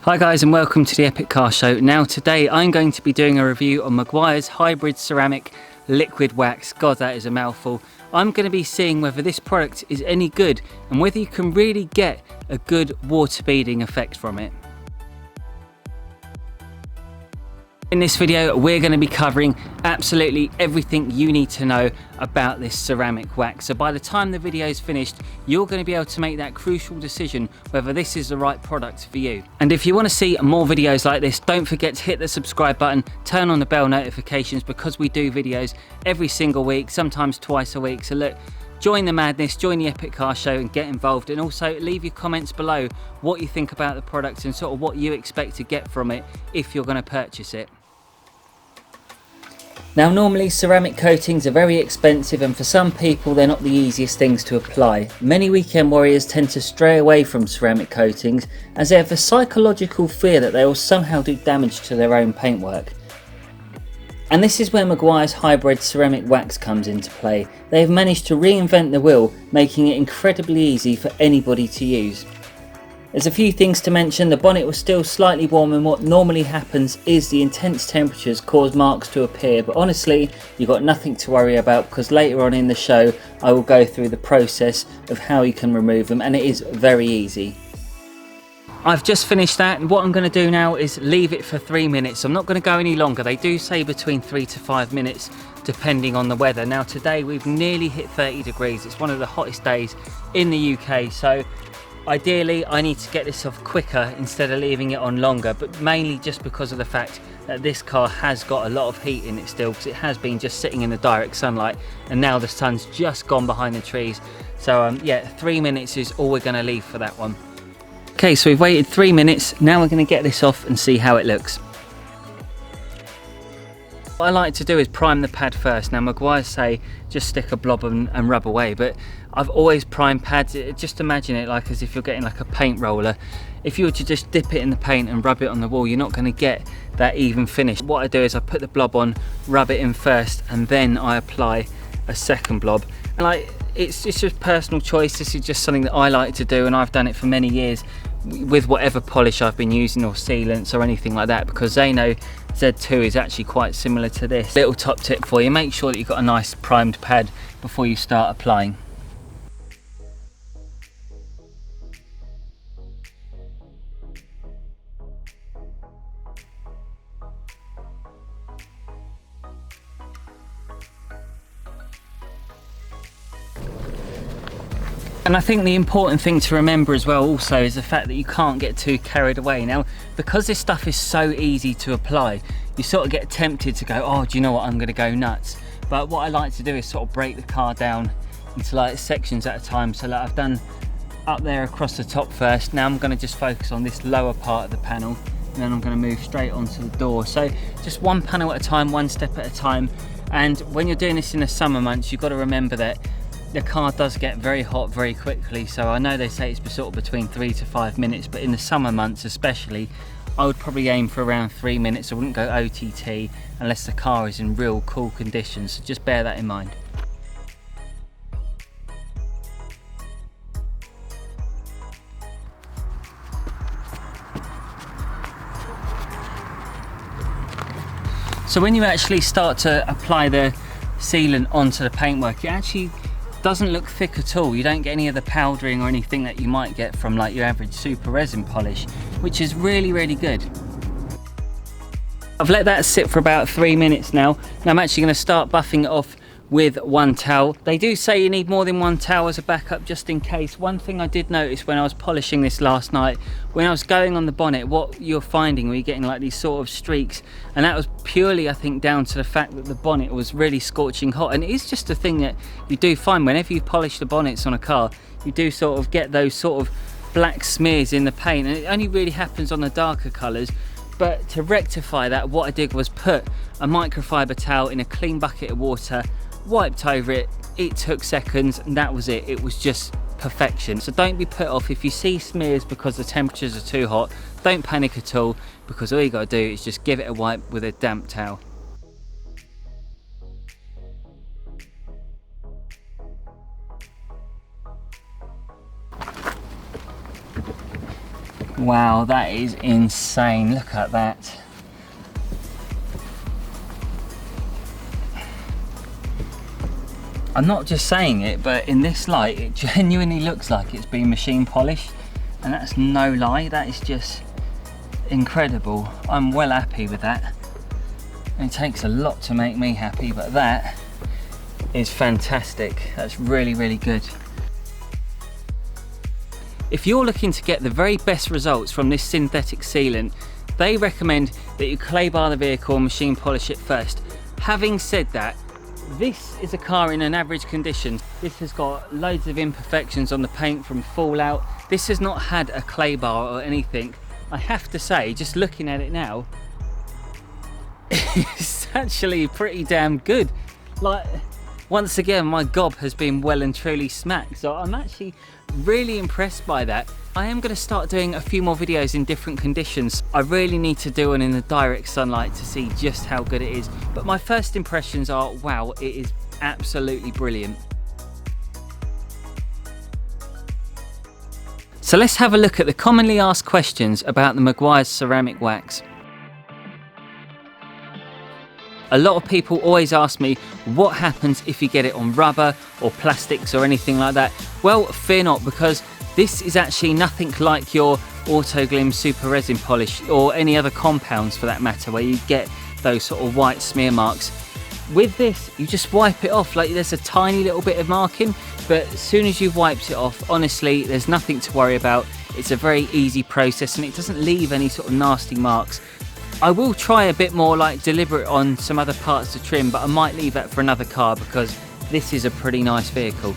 Hi guys, and welcome to the Epic Car Show. Now today I'm going to be doing a review on Meguiar's hybrid ceramic liquid wax. God, that is a mouthful. I'm going to be seeing whether this product is any good and whether you can really get a good water beading effect from it. In this video, we're going to be covering absolutely everything you need to know about this ceramic wax. So by the time the video is finished, you're going to be able to make that crucial decision whether this is the right product for you. And if you want to see more videos like this, don't forget to hit the subscribe button, turn on the bell notifications, because we do videos every single week, sometimes twice a week. So look, join the madness, join the Epic Car Show and get involved, and also leave your comments below what you think about the product and sort of what you expect to get from it if you're going to purchase it. Now normally ceramic coatings are very expensive, and for some people they're not the easiest things to apply. Many weekend warriors tend to stray away from ceramic coatings as they have a psychological fear that they will somehow do damage to their own paintwork. And this is where Meguiar's hybrid ceramic wax comes into play. They have managed to reinvent the wheel, making it incredibly easy for anybody to use. There's a few things to mention. The bonnet was still slightly warm, and what normally happens is the intense temperatures cause marks to appear, but honestly you've got nothing to worry about, because later on in the show I will go through the process of how you can remove them, and it is very easy. I've just finished that, and what I'm going to do now is leave it for 3 minutes. I'm not going to go any longer. They do say between 3 to 5 minutes depending on the weather. Now today we've nearly hit 30 degrees. It's one of the hottest days in the UK, so ideally I need to get this off quicker instead of leaving it on longer, but mainly just because of the fact that this car has got a lot of heat in it still, because it has been just sitting in the direct sunlight and now the sun's just gone behind the trees. So yeah, 3 minutes is all we're going to leave for that one. Okay, so we've waited 3 minutes. Now we're going to get this off and see how it looks. What I like to do is prime the pad first. Now Meguiar say just stick a blob and rub away, but I've always primed pads. Just imagine it like as if you're getting like a paint roller. If you were to just dip it in the paint and rub it on the wall, you're not going to get that even finish. What I do is I put the blob on, rub it in first, and then I apply a second blob. And like it's just personal choice. This is just something that I like to do, and I've done it for many years with whatever polish I've been using, or sealants or anything like that, because they know Z2 is actually quite similar to this. Little top tip for you: make sure that you've got a nice primed pad before you start applying. And I think the important thing to remember as well also is the fact that you can't get too carried away. Now, because this stuff is so easy to apply, you sort of get tempted to go, oh, do you know what, I'm going to go nuts. But what I like to do is sort of break the car down into like sections at a time. So like I've done up there across the top first. Now I'm going to just focus on this lower part of the panel, and then I'm going to move straight onto the door. So just one panel at a time, one step at a time. And when you're doing this in the summer months, you've got to remember that the car does get very hot very quickly. So I know they say it's sort of between 3 to 5 minutes, but in the summer months especially, I would probably aim for around 3 minutes. I wouldn't go OTT unless the car is in real cool conditions, so just bear that in mind. So when you actually start to apply the sealant onto the paintwork, it actually doesn't look thick at all. You don't get any of the powdering or anything that you might get from like your average super resin polish, which is really, really good. I've let that sit for about 3 minutes now, and I'm actually going to start buffing it off with one towel. They do say you need more than one towel as a backup just in case. One thing I did notice when I was polishing this last night, when I was going on the bonnet, what you're finding, you're getting like these sort of streaks, and that was purely I think down to the fact that the bonnet was really scorching hot. And it is just a thing that you do find whenever you polish the bonnets on a car, you do sort of get those sort of black smears in the paint, and it only really happens on the darker colours. But to rectify that, what I did was put a microfiber towel in a clean bucket of water, wiped over it. It took seconds, and that was it. It was just perfection. So don't be put off if you see smears because the temperatures are too hot. Don't panic at all, because all you got to do is just give it a wipe with a damp towel. Wow, that is insane. Look at that. I'm not just saying it, but in this light, it genuinely looks like it's been machine polished, and that's no lie. That is just incredible. I'm well happy with that. It takes a lot to make me happy, but that is fantastic. That's really, really good. If you're looking to get the very best results from this synthetic sealant, they recommend that you clay bar the vehicle and machine polish it first. Having said that, this is a car in an average condition. This has got loads of imperfections on the paint from fallout. This has not had a clay bar or anything. I have to say, just looking at it now, it's actually pretty damn good. Like, once again, my gob has been well and truly smacked, so I'm actually really impressed by that. I am going to start doing a few more videos in different conditions. I really need to do one in the direct sunlight to see just how good it is. But my first impressions are, wow, it is absolutely brilliant. So let's have a look at the commonly asked questions about the Meguiar's ceramic wax. A lot of people always ask me, what happens if you get it on rubber or plastics or anything like that? Well, fear not, because this is actually nothing like your Autoglim super resin polish or any other compounds for that matter, where you get those sort of white smear marks. With this, you just wipe it off. Like, there's a tiny little bit of marking, but as soon as you've wiped it off, honestly, there's nothing to worry about. It's a very easy process and it doesn't leave any sort of nasty marks. I will try a bit more like deliberate on some other parts to trim, but I might leave that for another car because this is a pretty nice vehicle.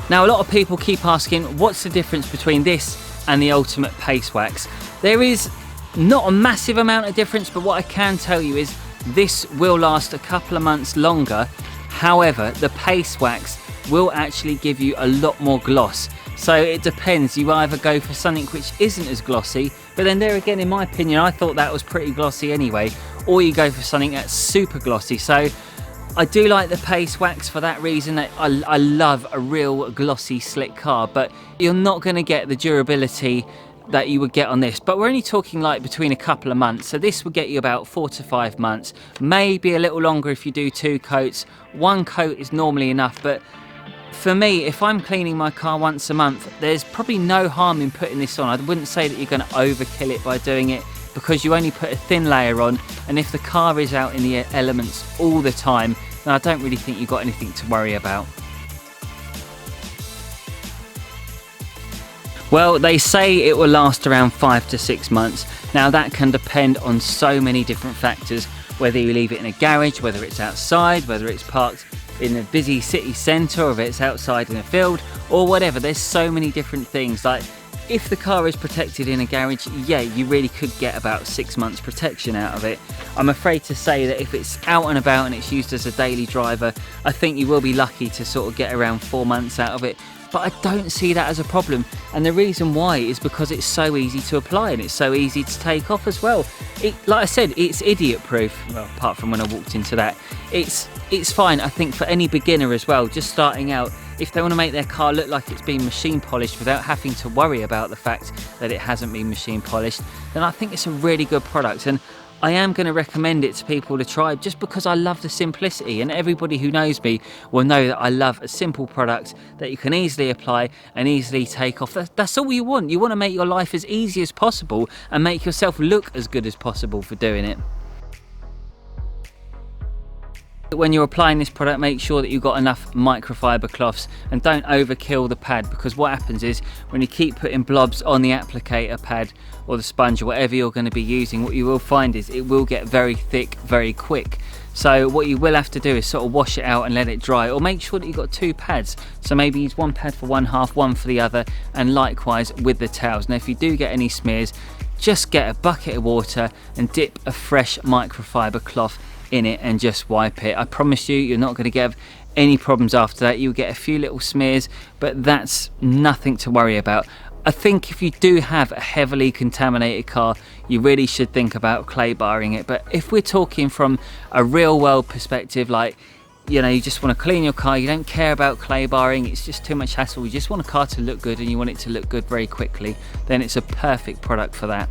Now, a lot of people keep asking, what's the difference between this and the Ultimate Paste Wax? There is not a massive amount of difference, but what I can tell you is this will last a couple of months longer. However, the Paste Wax will actually give you a lot more gloss. So it depends, you either go for something which isn't as glossy, but then there again, in my opinion, I thought that was pretty glossy anyway, or you go for something that's super glossy. So I do like the Paste Wax for that reason. That I love a real glossy slick car, but you're not going to get the durability that you would get on this. But we're only talking like between a couple of months, so this will get you about 4 to 5 months, maybe a little longer if you do 2 coats. 1 coat is normally enough, but for me, if I'm cleaning my car once a month, there's probably no harm in putting this on. I wouldn't say that you're going to overkill it by doing it, because you only put a thin layer on, and if the car is out in the elements all the time, then I don't really think you've got anything to worry about. Well, they say it will last around 5 to 6 months. Now, that can depend on so many different factors, whether you leave it in a garage, whether it's outside, whether it's parked in a busy city centre, or if it's outside in a field, or whatever. There's so many different things. Like, if the car is protected in a garage, yeah, you really could get about 6 months protection out of it. I'm afraid to say that if it's out and about and it's used as a daily driver, I think you will be lucky to sort of get around 4 months out of it. But I don't see that as a problem, and the reason why is because it's so easy to apply and it's so easy to take off as well. Like I said, it's idiot proof. Well, apart from when I walked into that, it's fine. I think for any beginner as well, just starting out, if they want to make their car look like it's been machine polished without having to worry about the fact that it hasn't been machine polished, then I think it's a really good product. And I am going to recommend it to people to try, just because I love the simplicity, and everybody who knows me will know that I love a simple product that you can easily apply and easily take off. That's all you want. You want to make your life as easy as possible and make yourself look as good as possible for doing it. When you're applying this product, make sure that you've got enough microfiber cloths and don't overkill the pad, because what happens is when you keep putting blobs on the applicator pad or the sponge or whatever you're going to be using, what you will find is it will get very thick very quick. So what you will have to do is sort of wash it out and let it dry, or make sure that you've got 2 pads. So maybe use 1 pad for one half, 1 for the other, and likewise with the towels. Now, if you do get any smears, just get a bucket of water and dip a fresh microfiber cloth in it and just wipe it. I promise you're not going to get any problems after that. You'll get a few little smears, but that's nothing to worry about. I think if you do have a heavily contaminated car, you really should think about clay barring it. But if we're talking from a real world perspective, like you know, you just want to clean your car, you don't care about clay barring, it's just too much hassle, you just want a car to look good and you want it to look good very quickly, then it's a perfect product for that.